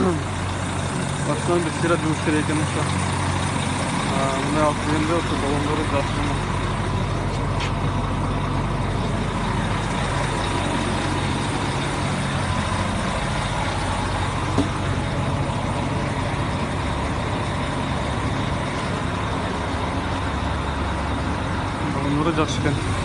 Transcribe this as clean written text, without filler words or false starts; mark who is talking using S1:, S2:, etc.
S1: Башынан бир сыйра жууш керек экен ошо. Мына алып келгенде ошо баллондору жатышкан. Баллондору жатышкан.